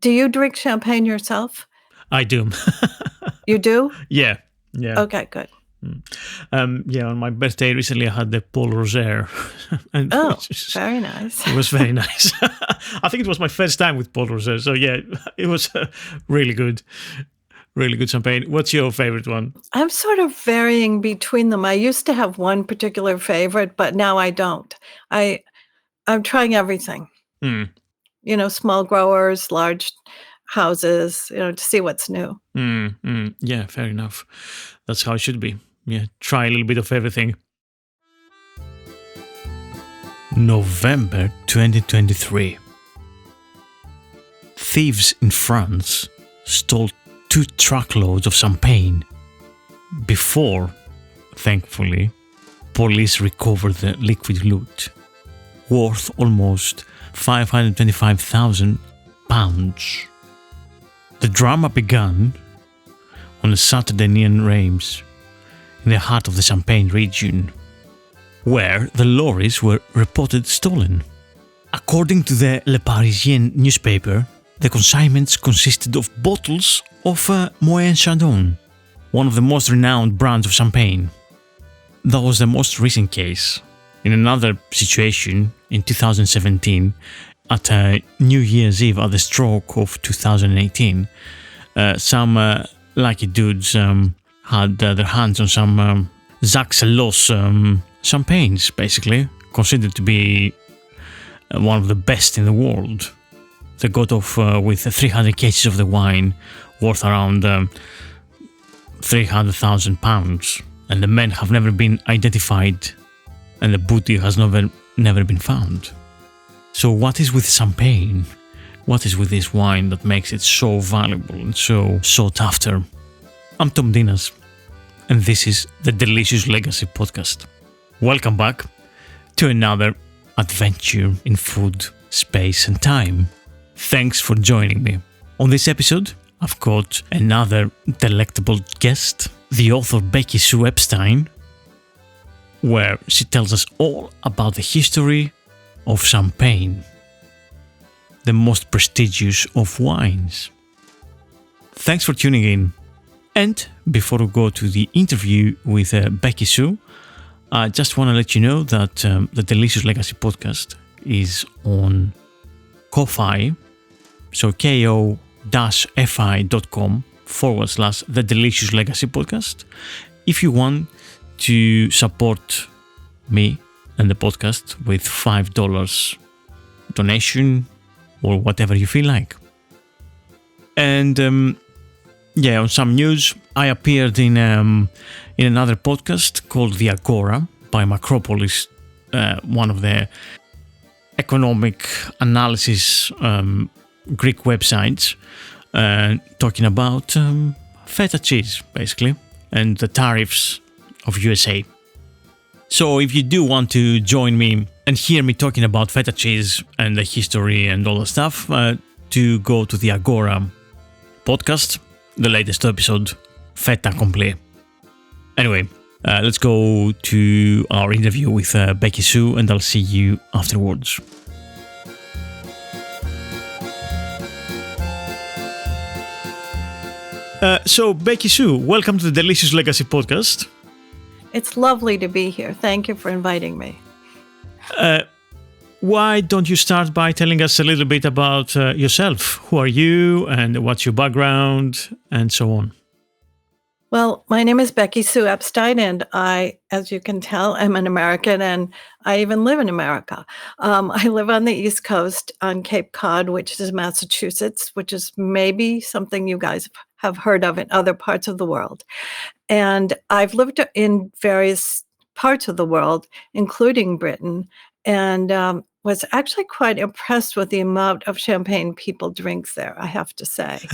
Do you drink champagne yourself? I do. You do? Yeah. Okay, good. On my birthday recently, I had the Paul Roger. And very nice. It was very nice. I think it was my first time with Paul Roger. So, yeah, it was really good. Really good champagne. What's your favorite one? I'm sort of varying between them. I used to have one particular favorite, but now I don't. I'm trying everything. Small growers, large houses, to see what's new. Yeah, fair enough. That's how it should be. Yeah, try a little bit of everything. November 2023. Thieves in France stole 2 truckloads of champagne before, thankfully, police recovered the liquid loot, worth almost £525,000. The drama began on a Saturday near Reims, in the heart of the Champagne region, where the lorries were reported stolen. According to the Le Parisien newspaper, the consignments consisted of bottles of Moët Chandon, one of the most renowned brands of champagne. That was the most recent case. In another situation, in 2017, at New Year's Eve at the stroke of 2018, some lucky dudes had their hands on some Jacques Sellos champagnes, basically, considered to be one of the best in the world. They got off with 300 cases of the wine, worth around £300,000, and the men have never been identified, and the booty has never been found. So what is with champagne? What is with this wine that makes it so valuable and so sought after? I'm Tom Dinas, and this is the Delicious Legacy Podcast. Welcome back to another adventure in food, space and time. Thanks for joining me. On this episode, I've got another delectable guest, the author Becky Sue Epstein, where she tells us all about the history of champagne, the most prestigious of wines. Thanks for tuning in. And before we go to the interview with Becky Sue, I just want to let you know that the Delicious Legacy Podcast is on Ko-Fi, so ko-fi.com/The Delicious Legacy Podcast. If you want to support me and the podcast with $5 donation or whatever you feel like. And on some news, I appeared in another podcast called The Agora by Macropolis, one of the economic analysis Greek websites, talking about feta cheese, basically, and the tariffs of USA. So if you do want to join me and hear me talking about feta cheese and the history and all the stuff, to go to the Agora podcast, the latest episode, Feta Complet. Anyway, let's go to our interview with Becky Sue, and I'll see you afterwards. So, Becky Sue, welcome to the Delicious Legacy Podcast. It's lovely to be here. Thank you for inviting me. Why don't you start by telling us a little bit about yourself? Who are you and what's your background and so on? Well, my name is Becky Sue Epstein, and I, as you can tell, am an American, and I even live in America. I live on the East Coast on Cape Cod, which is Massachusetts, which is maybe something you guys have heard of in other parts of the world. And I've lived in various parts of the world, including Britain, and was actually quite impressed with the amount of champagne people drink there, I have to say.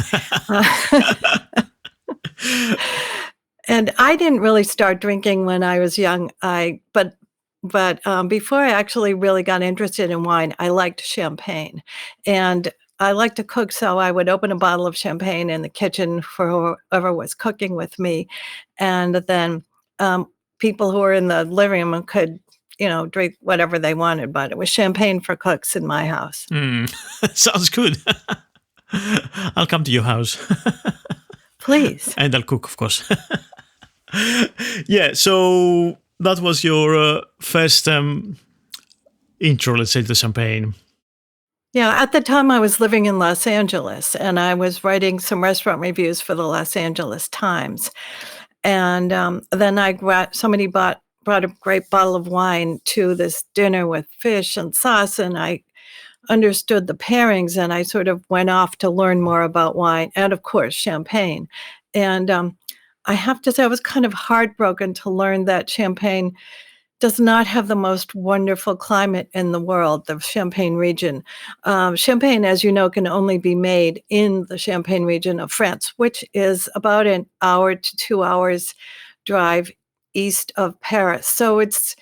And I didn't really start drinking when I was young. But before I actually really got interested in wine, I liked champagne. And I like to cook, so I would open a bottle of champagne in the kitchen for whoever was cooking with me. And then people who were in the living room could, drink whatever they wanted, but it was champagne for cooks in my house. Sounds good. I'll come to your house. Please. And I'll cook, of course. Yeah, so that was your first intro, let's say, to champagne. Yeah, at the time I was living in Los Angeles and I was writing some restaurant reviews for the Los Angeles Times. And then somebody brought a great bottle of wine to this dinner with fish and sauce, and I understood the pairings, and I sort of went off to learn more about wine and, of course, champagne. And I have to say, I was kind of heartbroken to learn that champagne does not have the most wonderful climate in the world, the Champagne region. Champagne, as you know, can only be made in the Champagne region of France, which is about an hour to 2 hours drive east of Paris. So it's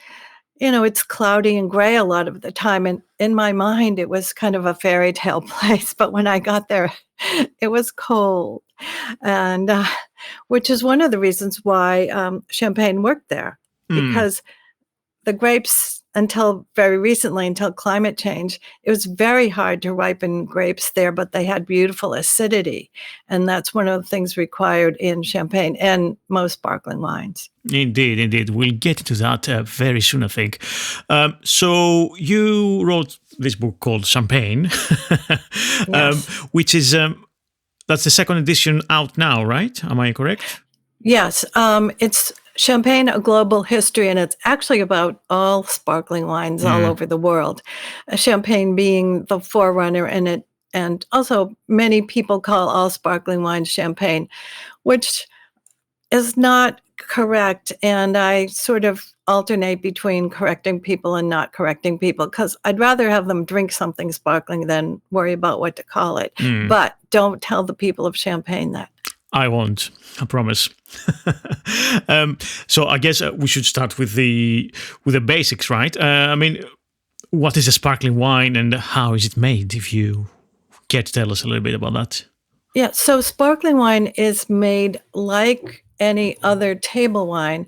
cloudy and gray a lot of the time. And in my mind, it was kind of a fairy tale place. But when I got there, it was cold. And which is one of the reasons why Champagne worked there, because the grapes, until very recently, until climate change, it was very hard to ripen grapes there, but they had beautiful acidity. And that's one of the things required in Champagne and most sparkling wines. Indeed, indeed. We'll get to that very soon, I think. So you wrote this book called Champagne, Yes. which is, that's the second edition out now, right? Am I correct? Yes, it's Champagne, A Global History, and it's actually about all sparkling wines all over the world. Champagne being the forerunner in it, and also many people call all sparkling wines champagne, which is not correct. And I sort of alternate between correcting people and not correcting people because I'd rather have them drink something sparkling than worry about what to call it. But don't tell the people of Champagne that. I won't. I promise. So I guess we should start with the basics, right? I mean, what is a sparkling wine and how is it made? If you care to tell us a little bit about that. Yeah, so sparkling wine is made like any other table wine,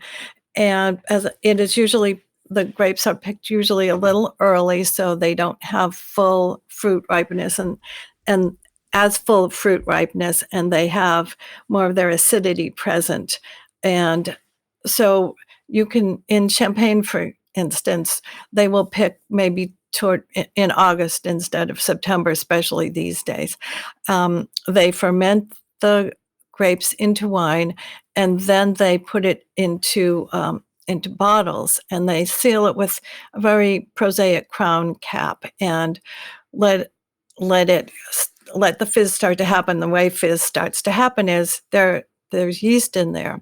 and as it is usually the grapes are picked usually a little early, so they don't have full fruit ripeness and as full fruit ripeness, and they have more of their acidity present. And so you can, in Champagne, for instance, they will pick maybe in August instead of September, especially these days. They ferment the grapes into wine, and then they put it into bottles, and they seal it with a very prosaic crown cap and let the fizz start to happen. The way fizz starts to happen is there's yeast in there,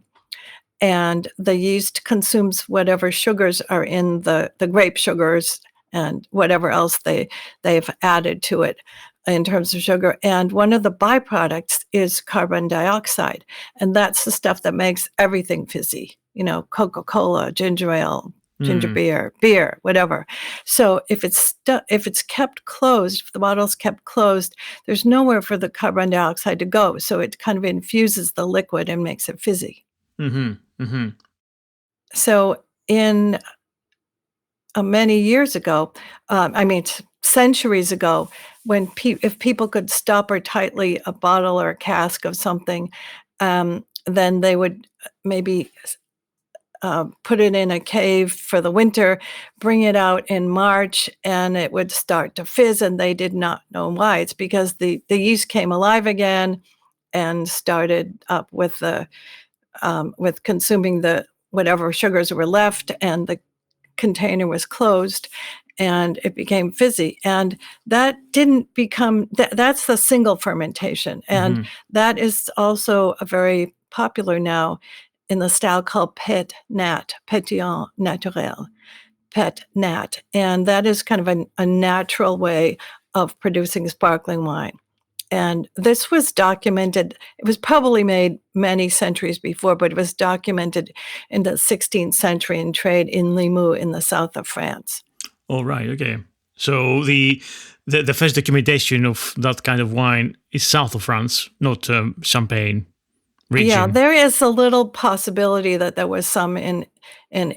and the yeast consumes whatever sugars are in the grape sugars and whatever else they've added to it in terms of sugar. And one of the byproducts is carbon dioxide, and that's the stuff that makes everything fizzy. Coca-Cola, ginger ale, ginger beer, whatever. So if it's kept closed, if the bottle's kept closed, there's nowhere for the carbon dioxide to go. So it kind of infuses the liquid and makes it fizzy. So in many years ago, centuries ago, if people could stopper tightly a bottle or a cask of something, then they would maybe put it in a cave for the winter, bring it out in March, and it would start to fizz, and they did not know why. It's because the yeast came alive again and started up with consuming the whatever sugars were left, and the container was closed, and it became fizzy. And that didn't become that's the single fermentation, and that is also a very popular now in the style called pet nat, pétillant naturel, pet nat. And that is kind of a natural way of producing sparkling wine. And this was documented, it was probably made many centuries before, but it was documented in the 16th century in trade in Limoux in the south of France. All right, okay. So the first documentation of that kind of wine is south of France, not Champagne. Yeah, region. there is a little possibility that there was some in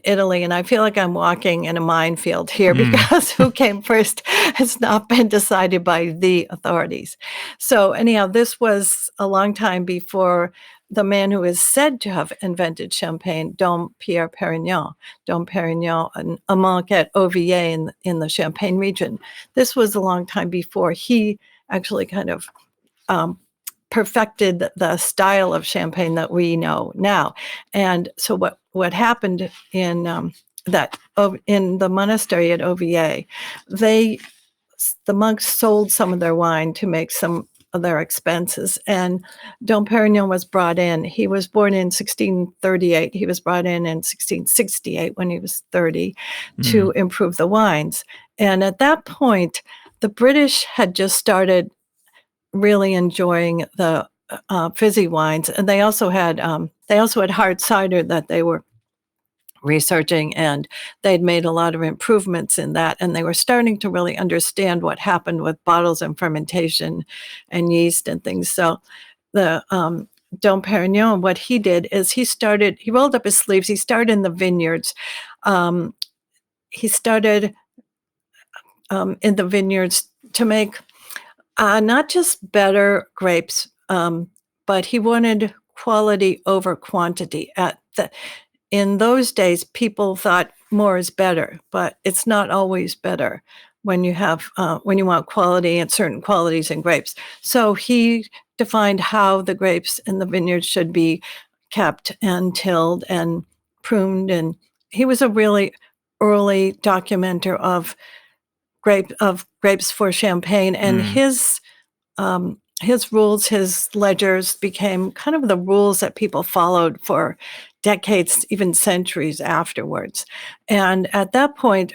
Italy, and I feel like I'm walking in a minefield here Mm. because who came first has not been decided by the authorities. So anyhow, this was a long time before the man who is said to have invented champagne, Dom Pierre Perignon. Dom Perignon, a monk at Auvier in the Champagne region. This was a long time before he actually kind of um, perfected the style of champagne that we know now. And so what happened in in the monastery at Auvier, they the monks sold some of their wine to make some of their expenses. And Dom Perignon was brought in. He was born in 1638. He was brought in 1668 when he was 30 to Mm. improve the wines. And at that point, the British had just started really enjoying the fizzy wines, and they also had hard cider that they were researching, and they'd made a lot of improvements in that, and they were starting to really understand what happened with bottles and fermentation and yeast and things. So the Dom Perignon, what he did is he rolled up his sleeves. He started in the vineyards. Um, he started in the vineyards to make not just better grapes, but he wanted quality over quantity. In those days, people thought more is better, but it's not always better when you want quality and certain qualities in grapes. So he defined how the grapes in the vineyard should be kept and tilled and pruned, and he was a really early documenter of grapes for champagne, and Mm. his rules, his ledgers became kind of the rules that people followed for decades, even centuries afterwards. And at that point,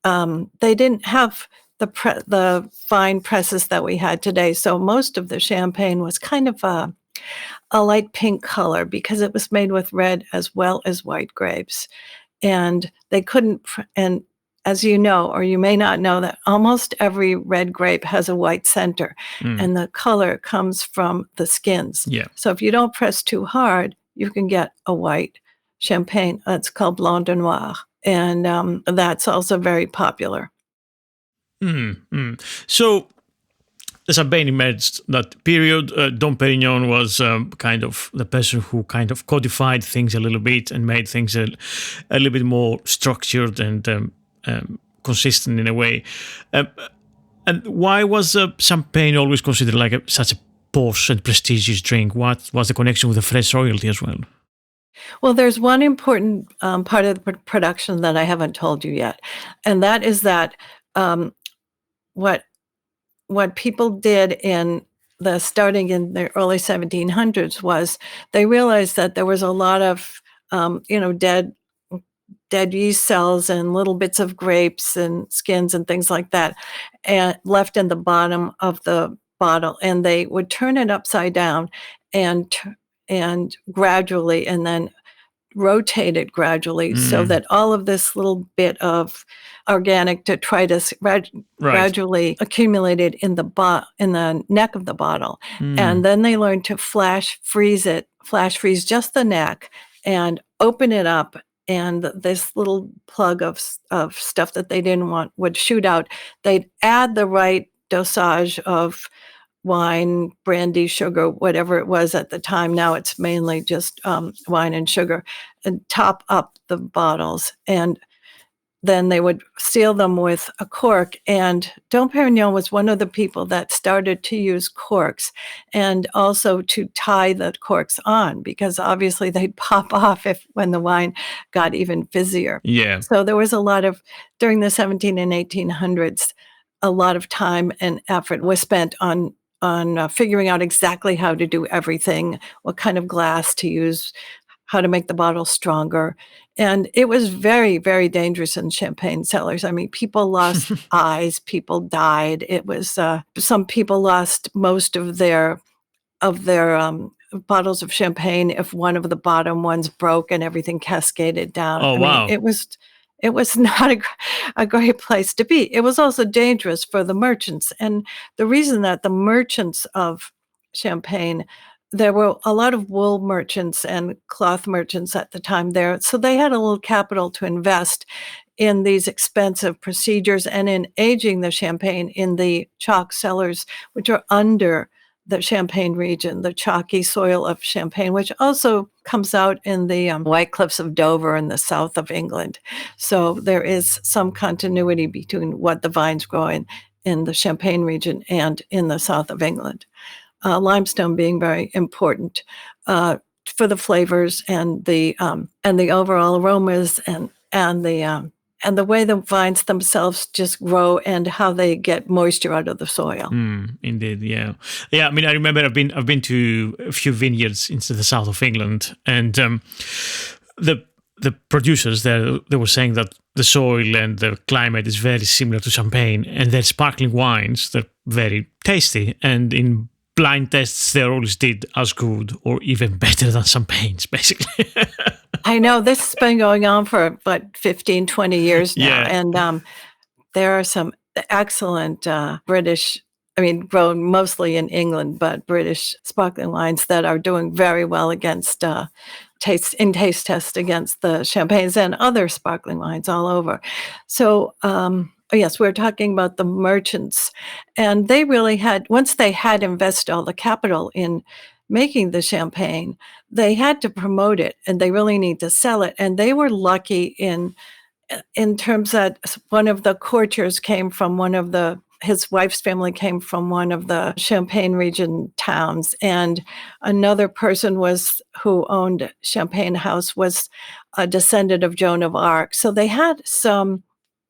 they didn't have the fine presses that we had today. So most of the champagne was kind of a light pink color because it was made with red as well as white grapes. And they couldn't, and as you know, or you may not know, that almost every red grape has a white center, Mm. and the color comes from the skins. Yeah. So if you don't press too hard, you can get a white champagne. It's called Blanc de Noir, and that's also very popular. Mm. Mm. So the Champagne emerged that period. Dom Perignon was kind of the person who kind of codified things a little bit and made things a little bit more structured and consistent in a way. Um, and why was champagne always considered like such a posh and prestigious drink? What was the connection with the French royalty as well? Well, there's one important part of the production that I haven't told you yet, and that is that um, what what people did starting in the early 1700s was they realized that there was a lot of dead yeast cells and little bits of grapes and skins and things like that and left in the bottom of the bottle, and they would turn it upside down and gradually, and then rotate it gradually so Mm. that all of this little bit of organic detritus Right. gradually accumulated in the neck of the bottle. Mm. And then they learned to flash freeze just the neck and open it up, and this little plug of stuff that they didn't want would shoot out. They'd add the right dosage of wine, brandy, sugar, whatever it was at the time. Now it's mainly just wine and sugar, and top up the bottles. And then they would seal them with a cork. And Dom Perignon was one of the people that started to use corks and also to tie the corks on, because obviously they'd pop off when the wine got even fizzier. Yeah. So there was during the 17 and 1800s, a lot of time and effort was spent on figuring out exactly how to do everything, what kind of glass to use, how to make the bottle stronger. And it was very, very dangerous in champagne cellars. I mean, people lost eyes, people died. It was some people lost most of their bottles of champagne if one of the bottom ones broke and everything cascaded down. Oh I mean, wow. it was not a great place to be. It was also dangerous for the merchants. And the reason that the merchants of champagne there were a lot of wool merchants and cloth merchants at the time there. So they had a little capital to invest in these expensive procedures and in aging the champagne in the chalk cellars, which are under the Champagne region, the chalky soil of Champagne, which also comes out in the White Cliffs of Dover in the south of England. So there is some continuity between what the vines grow in the Champagne region and in the south of England. Limestone being very important for the flavors and the overall aromas and the way the vines themselves just grow and how they get moisture out of the soil. Indeed, yeah. I mean, I remember I've been to a few vineyards into the south of England, and the producers there, they were saying that the soil and the climate is very similar to Champagne, and their sparkling wines, they're very tasty, and in blind tests they always did as good or even better than Champagnes, basically. I know this has been going on for 15, 20 years now. Yeah. And there are some excellent British, I mean, grown mostly in England, but British sparkling wines that are doing very well against taste tests against the champagnes and other sparkling wines all over. So, yes, we're talking about the merchants. And they really had, once they had invested all the capital in making the champagne, they had to promote it and they really need to sell it. And they were lucky in terms that one of the courtiers came from his wife's family came from one of the Champagne region towns, and another person who owned Champagne House was a descendant of Joan of Arc. So they had some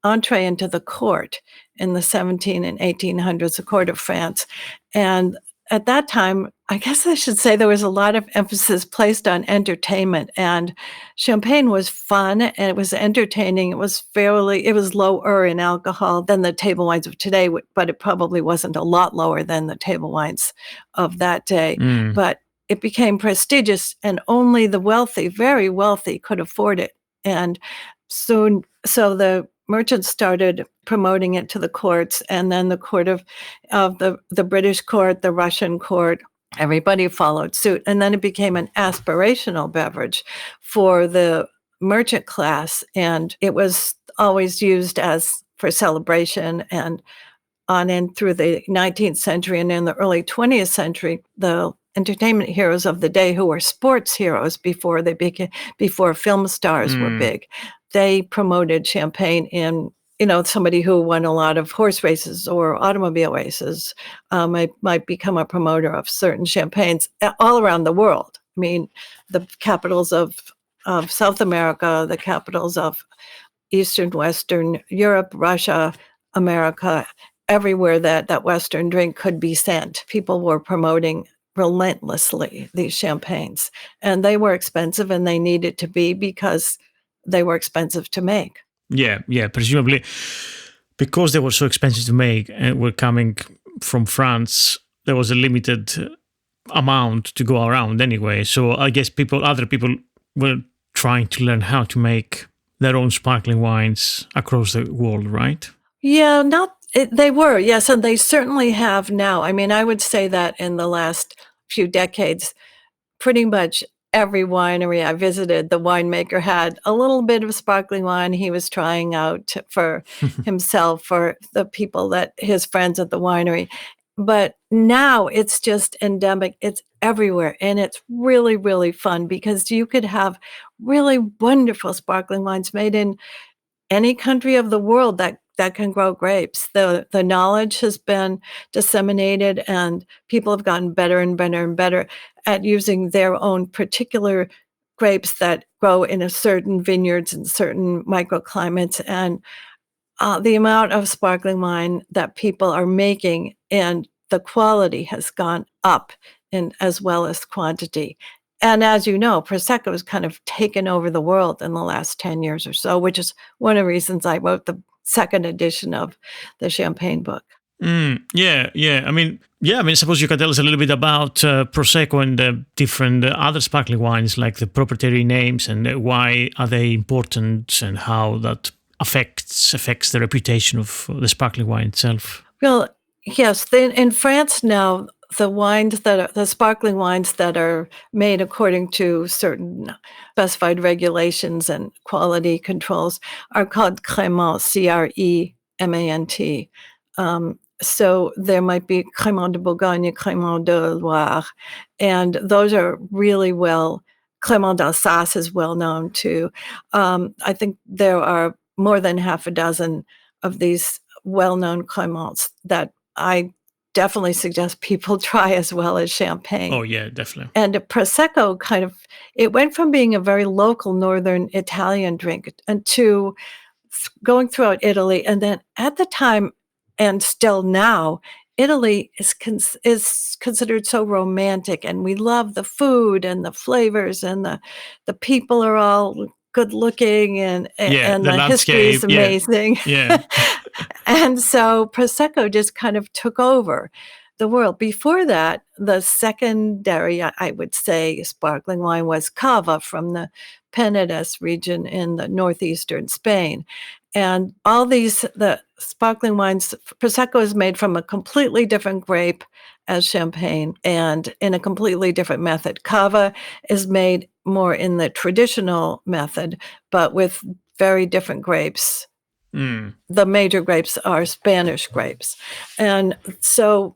entree into the court in the 17 and 1800s, the court of France. And at that time, I guess I should say there was a lot of emphasis placed on entertainment, and champagne was fun and it was entertaining. It was lower in alcohol than the table wines of today, but it probably wasn't a lot lower than the table wines of that day. But it became prestigious, and only the wealthy, very wealthy, could afford it. And soon, so the merchants started promoting it to the courts, and then the court of the British court, the Russian court, everybody followed suit. And then it became an aspirational beverage for the merchant class, and it was always used for celebration. And on in through the 19th century and in the early 20th century, the entertainment heroes of the day, who were sports heroes before film stars were big, they promoted champagne in, somebody who won a lot of horse races or automobile races might become a promoter of certain champagnes all around the world. I mean, the capitals of South America, the capitals of Eastern, Western Europe, Russia, America, everywhere that Western drink could be sent, people were promoting relentlessly these champagnes. And they were expensive, and they needed to be, because they were expensive to make. Yeah, presumably because they were so expensive to make and were coming from France, there was a limited amount to go around anyway. So I guess other people were trying to learn how to make their own sparkling wines across the world, right? Yeah, they were, yes, and they certainly have now. I mean, I would say that in the last few decades, pretty much every winery I visited, the winemaker had a little bit of sparkling wine he was trying out for himself, for the people his friends at the winery. But now it's just endemic. It's everywhere. And it's really, really fun, because you could have really wonderful sparkling wines made in any country of the world that can grow grapes. The knowledge has been disseminated, and people have gotten better and better and better at using their own particular grapes that grow in a certain vineyards and certain microclimates. And the amount of sparkling wine that people are making and the quality has gone up, as well as quantity. And as you know, Prosecco has kind of taken over the world in the last 10 years or so, which is one of the reasons I wrote the second edition of the Champagne book. Yeah. I mean, suppose you can tell us a little bit about Prosecco and the different other sparkling wines, like the proprietary names, and why are they important, and how that affects the reputation of the sparkling wine itself. Well, yes, in France now, the sparkling wines that are made according to certain specified regulations and quality controls are called crémant, CREMANT. So there might be Crémant de Bourgogne, Crémant de Loire, and those are really well. Crémant d'Alsace is well known too. I think there are more than half a dozen of these well-known Crémants that I definitely suggest people try as well as champagne. Oh yeah, definitely. And Prosecco it went from being a very local northern Italian drink and to going throughout Italy. And then at the time, and still now, Italy is considered so romantic, and we love the food and the flavors, and the people are all good looking, and Yeah, the the history is landscape. Yeah. amazing. Yeah. And so Prosecco just kind of took over the world. Before that, the secondary, I would say, sparkling wine was Cava from the Penedès region in the northeastern Spain. And the sparkling wines, Prosecco is made from a completely different grape as champagne and in a completely different method. Cava is made more in the traditional method, but with very different grapes. The major grapes are Spanish grapes. And so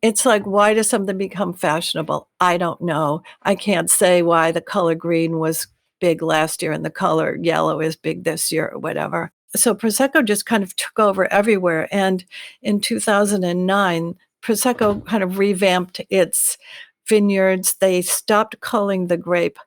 it's like, why does something become fashionable? I don't know. I can't say why the color green was big last year and the color yellow is big this year or whatever. So Prosecco just kind of took over everywhere. And in 2009, Prosecco kind of revamped its vineyards. They stopped calling the grape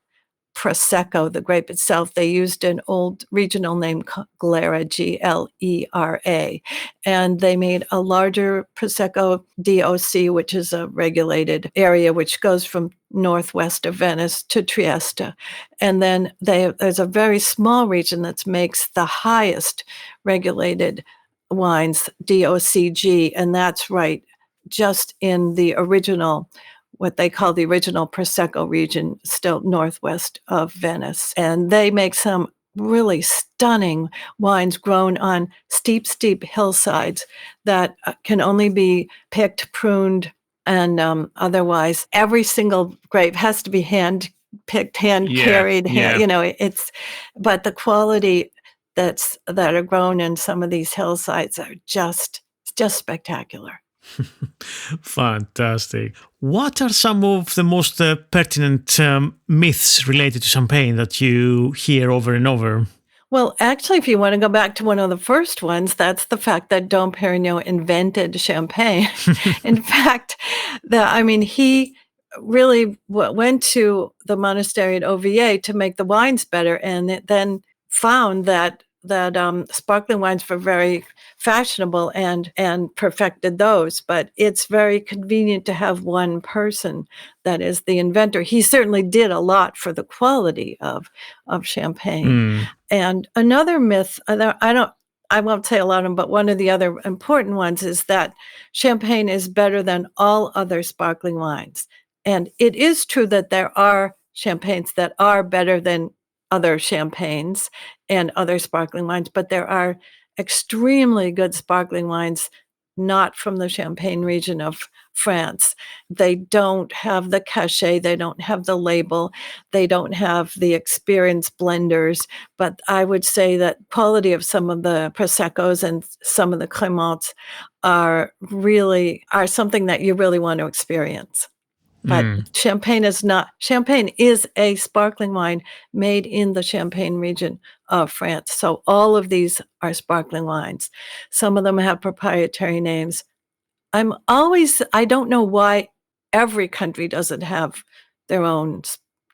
Prosecco, the grape itself. They used an old regional name, Glera, Glera, and they made a larger Prosecco DOC, which is a regulated area which goes from northwest of Venice to Trieste. And then there's a very small region that makes the highest regulated wines, DOCG, and that's right just in the original, what they call the original Prosecco region, still northwest of Venice. And they make some really stunning wines grown on steep hillsides that can only be picked, pruned, and otherwise every single grape has to be hand-picked, hand-carried. But the quality that are grown in some of these hillsides are just spectacular. Fantastic. What are some of the most pertinent myths related to champagne that you hear over and over? Well, actually, if you want to go back to one of the first ones, that's the fact that Dom Perignon invented champagne. In fact, he really went to the monastery at OVA to make the wines better, and then found that sparkling wines were very fashionable and perfected those. But it's very convenient to have one person that is the inventor. He certainly did a lot for the quality of champagne. And another myth, I won't say a lot of them, but one of the other important ones is that champagne is better than all other sparkling wines. And it is true that there are champagnes that are better than other champagnes and other sparkling wines, but there are extremely good sparkling wines not from the Champagne region of France. They don't have the cachet, they don't have the label, they don't have the experienced blenders, but I would say that quality of some of the Proseccos and some of the Crémants are something that you really want to experience. But Champagne is a sparkling wine made in the Champagne region of France. So all of these are sparkling wines. Some of them have proprietary names. I don't know why every country doesn't have their own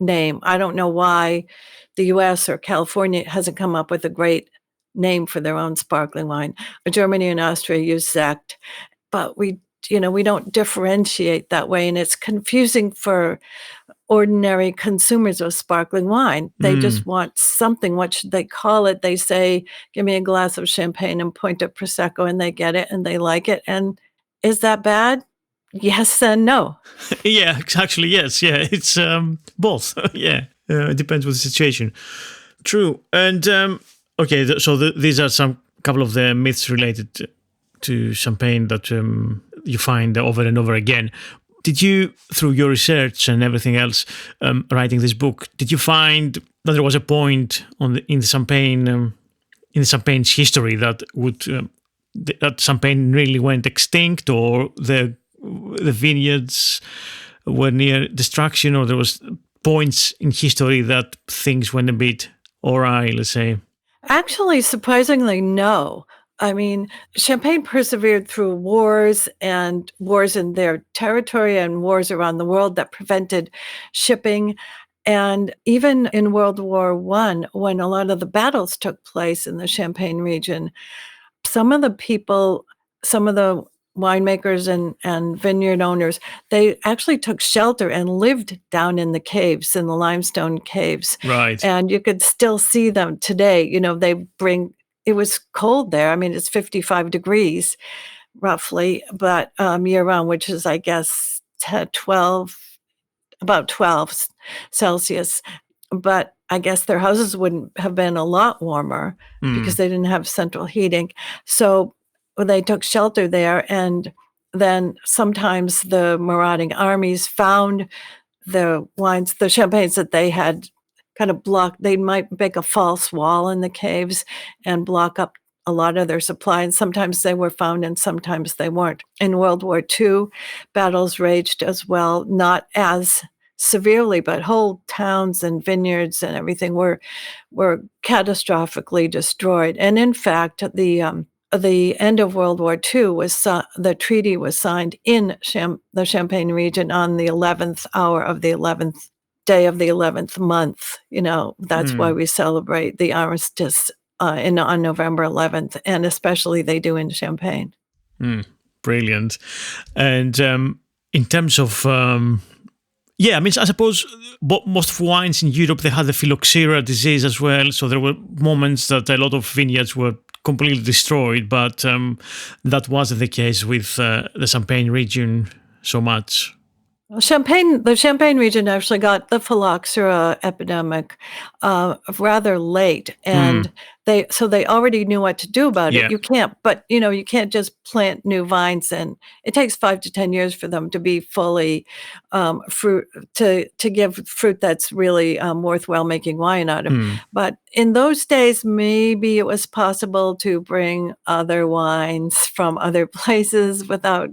name. I don't know why the US or California hasn't come up with a great name for their own sparkling wine. Germany and Austria use Sekt, but we don't differentiate that way, and it's confusing for ordinary consumers of sparkling wine. They just want something. What should they call it? They say, give me a glass of champagne and point at Prosecco, and they get it and they like it. And is that bad? Yes and no. Yeah, actually, yes. Yeah, it's both. Yeah, it depends on the situation. True. And okay, so these are some couple of the myths related to champagne that you find over and over again. Did you, through your research and everything else, writing this book, did you find that there was a point in the Champagne's history that that Champagne really went extinct, or the vineyards were near destruction, or there was points in history that things went a bit awry, let's say? Actually, surprisingly, no. I mean, Champagne persevered through wars and wars in their territory and wars around the world that prevented shipping. And even in World War I, when a lot of the battles took place in the Champagne region, some of the winemakers and vineyard owners, they actually took shelter and lived down in the caves, in the limestone caves. Right. And you could still see them today. It was cold there. I mean, it's 55 degrees roughly, but year round, which is, I guess, 12 Celsius. But I guess their houses wouldn't have been a lot warmer because they didn't have central heating. So they took shelter there, and then sometimes the marauding armies found the wines, the champagnes that they had kind of blocked. They might make a false wall in the caves and block up a lot of their supply, and sometimes they were found and sometimes they weren't. In World War II, battles raged as well, not as severely, but whole towns and vineyards and everything were catastrophically destroyed. And in fact, the end of World War II the treaty was signed in the Champagne region on the 11th hour of the 11th day of the 11th month. That's why we celebrate the armistice on November 11th, and especially they do in Champagne. Brilliant. And in terms of I mean, I suppose most of wines in Europe, they had the phylloxera disease as well. So there were moments that a lot of vineyards were completely destroyed, but that wasn't the case with the Champagne region so much. The Champagne region actually got the phylloxera epidemic rather late, and they already knew what to do about it. You can't just plant new vines, and it takes 5 to 10 years for them to be fully fruit to give fruit that's really worthwhile making wine out of. But in those days, maybe it was possible to bring other wines from other places without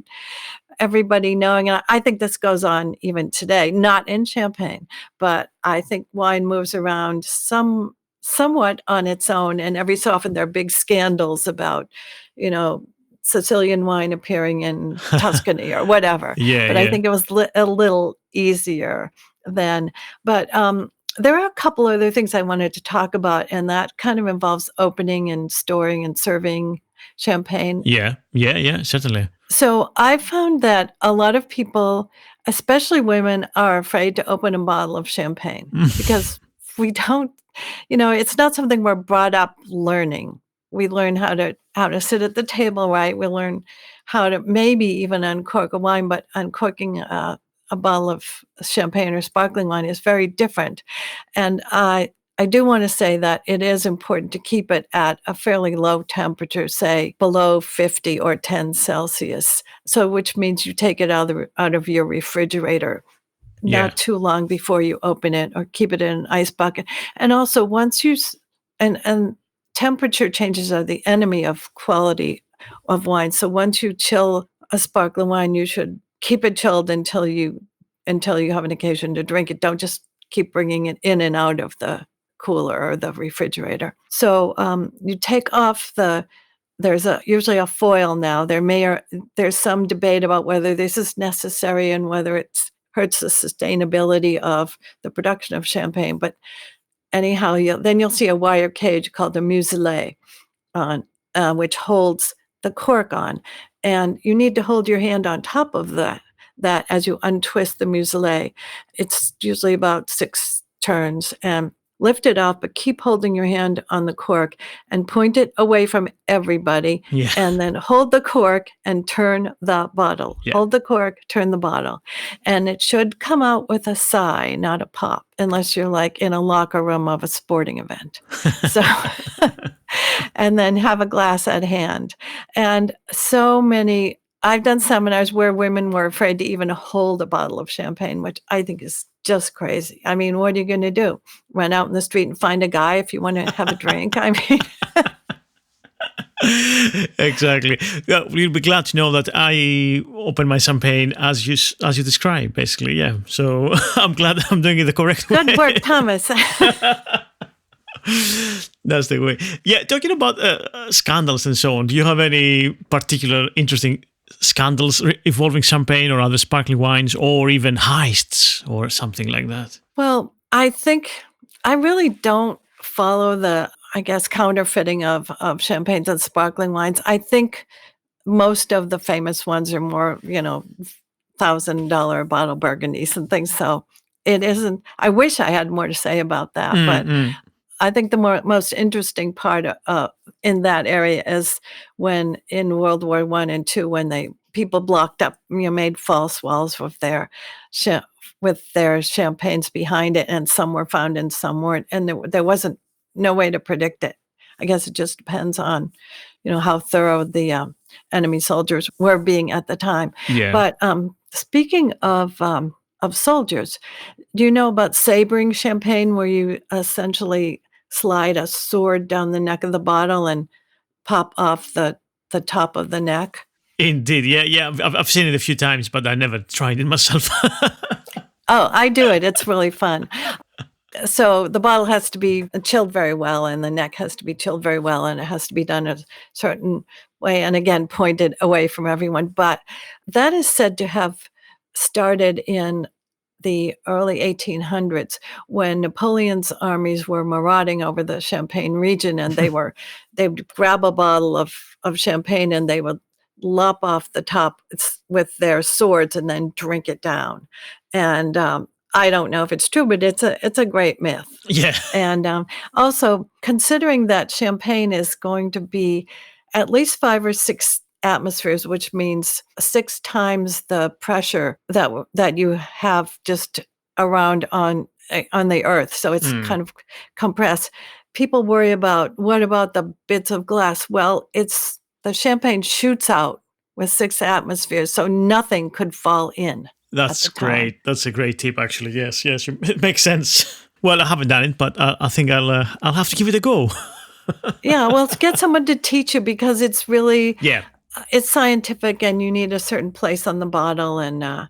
everybody knowing. And I think this goes on even today, not in Champagne, but I think wine moves around somewhat on its own. And every so often there are big scandals about, Sicilian wine appearing in Tuscany or whatever. I think it was a little easier then. But there are a couple other things I wanted to talk about, and that kind of involves opening and storing and serving Champagne. Yeah, certainly. So I found that a lot of people, especially women, are afraid to open a bottle of champagne because we don't, it's not something we're brought up learning. We learn how to sit at the table, right? We learn how to maybe even uncork a wine, but uncorking a bottle of champagne or sparkling wine is very different. And I do want to say that it is important to keep it at a fairly low temperature, say below 50 or 10 Celsius. So which means you take it out of your refrigerator not too long before you open it, or keep it in an ice bucket. And also once and temperature changes are the enemy of quality of wine. So once you chill a sparkling wine, you should keep it chilled until you have an occasion to drink it. Don't just keep bringing it in and out of the cooler or the refrigerator. So you take off there's usually a foil now. There's some debate about whether this is necessary and whether it hurts the sustainability of the production of champagne. But anyhow, you'll see a wire cage called a muselet on, which holds the cork on. And you need to hold your hand on top of that as you untwist the muselet. It's usually about 6 turns, and lift it off, but keep holding your hand on the cork and point it away from everybody. And then hold the cork and turn the bottle. Hold the cork, turn the bottle. And it should come out with a sigh, not a pop, unless you're like in a locker room of a sporting event. So, and then have a glass at hand. And so many I've done seminars where women were afraid to even hold a bottle of champagne, which I think is just crazy. I mean, what are you going to do? Run out in the street and find a guy if you want to have a drink? I mean, Exactly. Yeah, you'll be glad to know that I open my champagne as you describe, basically. Yeah. So I'm glad I'm doing it the correct way. good work, Thomas. That's the way. Yeah. Talking about scandals and so on. Do you have any particular interesting scandals involving champagne or other sparkling wines, or even heists or something like that? Well, I think I really don't follow the, I guess, counterfeiting of champagnes and sparkling wines. I think most of the famous ones are more, $1,000 bottle burgundies and things. So it isn't. I wish I had more to say about that, but Mm-mm. I think the most interesting part in that area is when in World War I and II, when people blocked up, made false walls cha- with their champagnes behind it, and some were found and some weren't, and there wasn't no way to predict it. I guess it just depends on, how thorough the enemy soldiers were being at the time. Yeah. But speaking of soldiers, do you know about sabering champagne, where you essentially slide a sword down the neck of the bottle and pop off the top of the neck? Indeed. Yeah. Yeah. I've seen it a few times, but I never tried it myself. Oh, I do it. It's really fun. So the bottle has to be chilled very well, and the neck has to be chilled very well, and it has to be done a certain way, and again, pointed away from everyone. But that is said to have started in the early 1800s, when Napoleon's armies were marauding over the Champagne region, and they would grab a bottle of champagne and they would lop off the top with their swords and then drink it down. And I don't know if it's true, but it's a great myth. Yeah. And also, considering that champagne is going to be at least 5 or 6 atmospheres, which means 6 times the pressure that you have just around on the earth. So it's Mm. kind of compressed. People worry about, what about the bits of glass? Well, the champagne shoots out with 6 atmospheres, so nothing could fall in at That's the time. great. That's a great tip, actually. Yes, yes, it makes sense. Well, I haven't done it, but I think I'll have to give it a go. Yeah, well, to get someone to teach you, because it's really Yeah. it's scientific, and you need a certain place on the bottle, and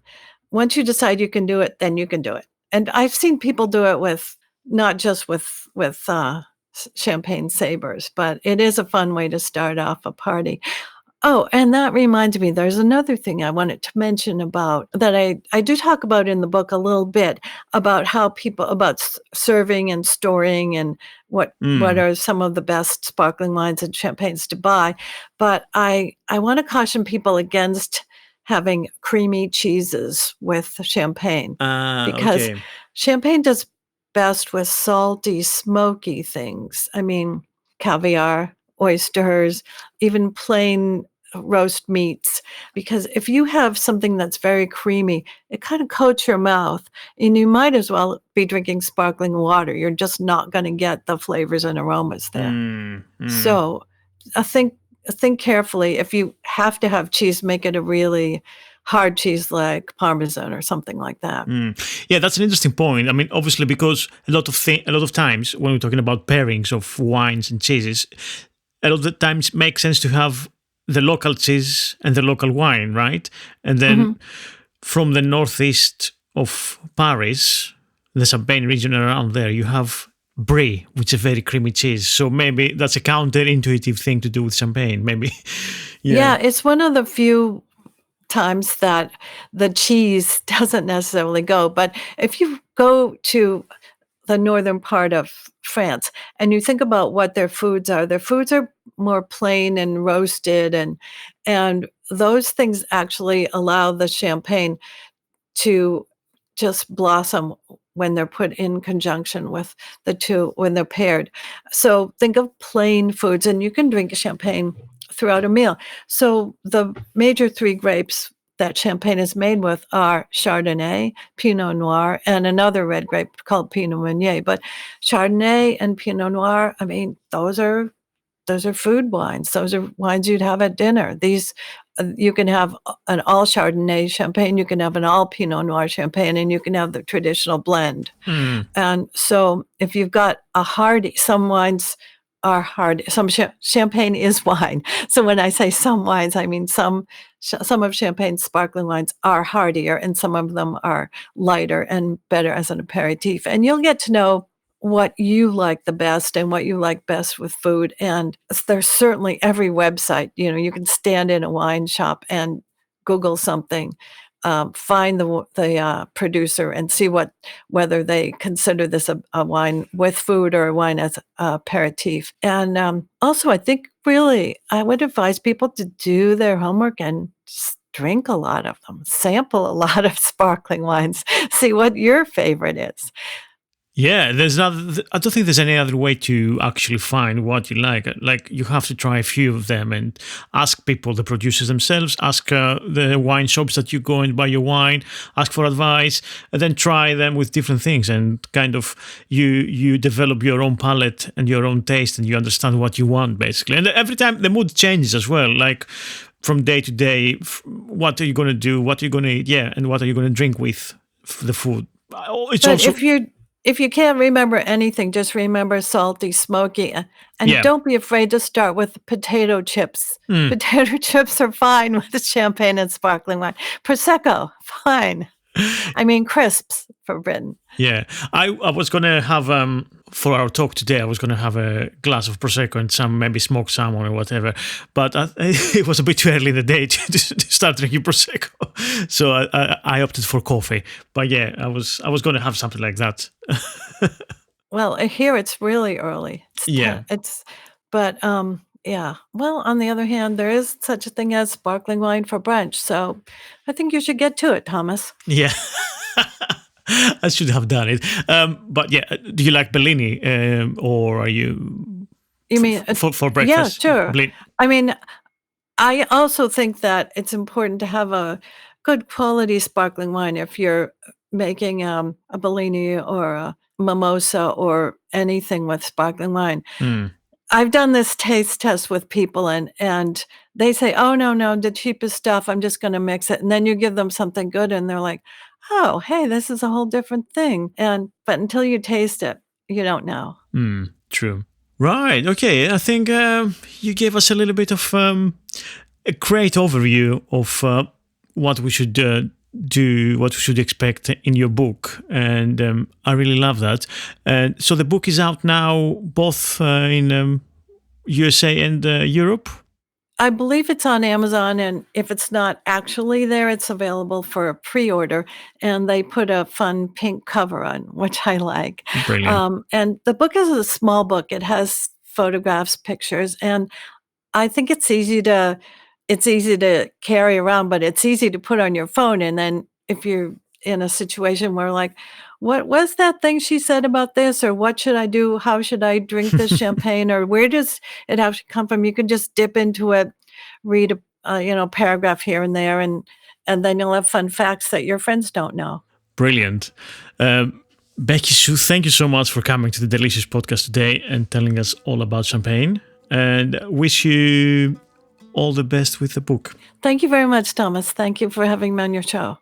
once you decide you can do it, then you can do it. And I've seen people do it with not just with champagne sabers, but it is a fun way to start off a party. Oh, and that reminds me, there's another thing I wanted to mention about that I do talk about in the book a little bit, about how about serving and storing, and what Mm. are some of the best sparkling wines and champagnes to buy. But I want to caution people against having creamy cheeses with champagne, Ah, because okay. champagne does best with salty, smoky things. I mean, caviar, oysters, even plain roast meats, because if you have something that's very creamy, it kind of coats your mouth, and you might as well be drinking sparkling water. You're just not going to get the flavors and aromas there. Mm, mm, So I think carefully. If you have to have cheese, make it a really hard cheese like Parmesan or something like that. mm. Yeah, that's an interesting point. I mean, obviously, because a lot of times when we're talking about pairings of wines and cheeses, a lot of the times makes sense to have the local cheese and the local wine, right? And then Mhm. from the northeast of Paris, the Champagne region around there, you have brie, which is very creamy cheese. So maybe that's a counterintuitive thing to do with champagne. Maybe, yeah. Yeah, it's one of the few times that the cheese doesn't necessarily go. But if you go to the northern part of France and you think about what their foods are more plain and roasted, and those things actually allow the champagne to just blossom when they're put in conjunction with the two, when they're paired. So think of plain foods, and you can drink champagne throughout a meal. So the major 3 grapes that champagne is made with are Chardonnay, Pinot Noir, and another red grape called Pinot Meunier. But Chardonnay and Pinot Noir, I mean, those are those are food wines. Those are wines you'd have at dinner. These, you can have an all Chardonnay champagne, you can have an all Pinot Noir champagne, and you can have the traditional blend. And so if you've got some wines are hard. Some champagne is wine. So when I say some wines, I mean some of Champagne's sparkling wines are hardier, and some of them are lighter and better as an aperitif. And you'll get to know what you like the best and what you like best with food. And there's certainly every website, you can stand in a wine shop and Google something, find the producer and see whether they consider this a wine with food or a wine as aperitif. And also, I think really I would advise people to do their homework and drink a lot of them, sample a lot of sparkling wines, see what your favorite is. Yeah, I don't think there's any other way to actually find what you like. Like, you have to try a few of them and ask people, the producers themselves, ask the wine shops that you go and buy your wine, ask for advice, and then try them with different things. And kind of you develop your own palate and your own taste, and you understand what you want, basically. And every time the mood changes as well, like from day to day, what are you going to do, what are you going to eat, and what are you going to drink with the food. It's but also... If you can't remember anything, just remember salty, smoky, and don't be afraid to start with potato chips. Potato chips are fine with champagne and sparkling wine. Prosecco, fine. I mean, crisps, forbidden. Yeah, I was going to have, for our talk today, I was going to have a glass of Prosecco and some maybe smoked salmon or whatever, but it was a bit too early in the day to start drinking Prosecco, so I opted for coffee. But yeah, I was going to have something like that. Well, here it's really early. But well, on the other hand, there is such a thing as sparkling wine for brunch, so I think you should get to it, Thomas. Yeah. I should have done it. But yeah, do you like Bellini, or are you... You mean... For breakfast? Yeah, sure. I mean, I also think that it's important to have a good quality sparkling wine if you're making a Bellini or a mimosa or anything with sparkling wine. I've done this taste test with people, and they say, oh, no, the cheapest stuff, I'm just going to mix it. And then you give them something good, and they're like, oh, hey, this is a whole different thing. But until you taste it, you don't know. True. Right. Okay. I think you gave us a little bit of a great overview of what we should do, what we should expect in your book. And I really love that. And so the book is out now, both in USA and Europe? I believe it's on Amazon, and if it's not actually there, it's available for a pre-order, and they put a fun pink cover on, which I like. Brilliant. And the book is a small book. It has photographs, pictures, and I think it's easy to carry around, but it's easy to put on your phone. And then if you're in a situation where, like, what was that thing she said about this, or what should I do? How should I drink this champagne, or where does it have to come from? You can just dip into it, read a paragraph here and there, and then you'll have fun facts that your friends don't know. Brilliant. Becky Sue, thank you so much for coming to the Delicious Podcast today and telling us all about champagne, and wish you all the best with the book. Thank you very much, Thomas. Thank you for having me on your show.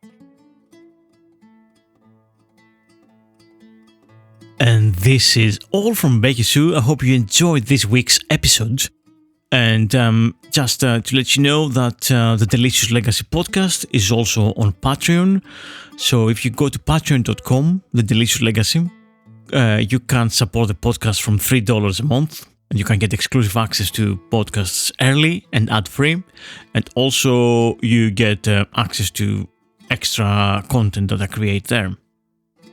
And this is all from Becky Sue. I hope you enjoyed this week's episode. And just to let you know that the Delicious Legacy podcast is also on Patreon. So if you go to patreon.com, the Delicious Legacy, you can support the podcast from $3 a month. And you can get exclusive access to podcasts early and ad-free. And also you get access to extra content that I create there.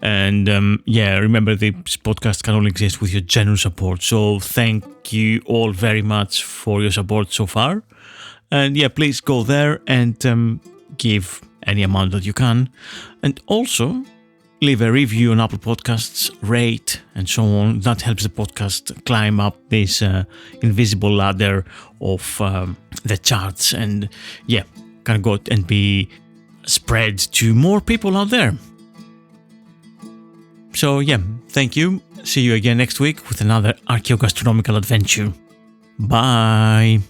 And remember, this podcast can only exist with your generous support. So thank you all very much for your support so far. And please go there and give any amount that you can. And also leave a review on Apple Podcasts, rate, and so on. That helps the podcast climb up this invisible ladder of the charts and can go and be spread to more people out there. So thank you. See you again next week with another archaeogastronomical adventure. Bye.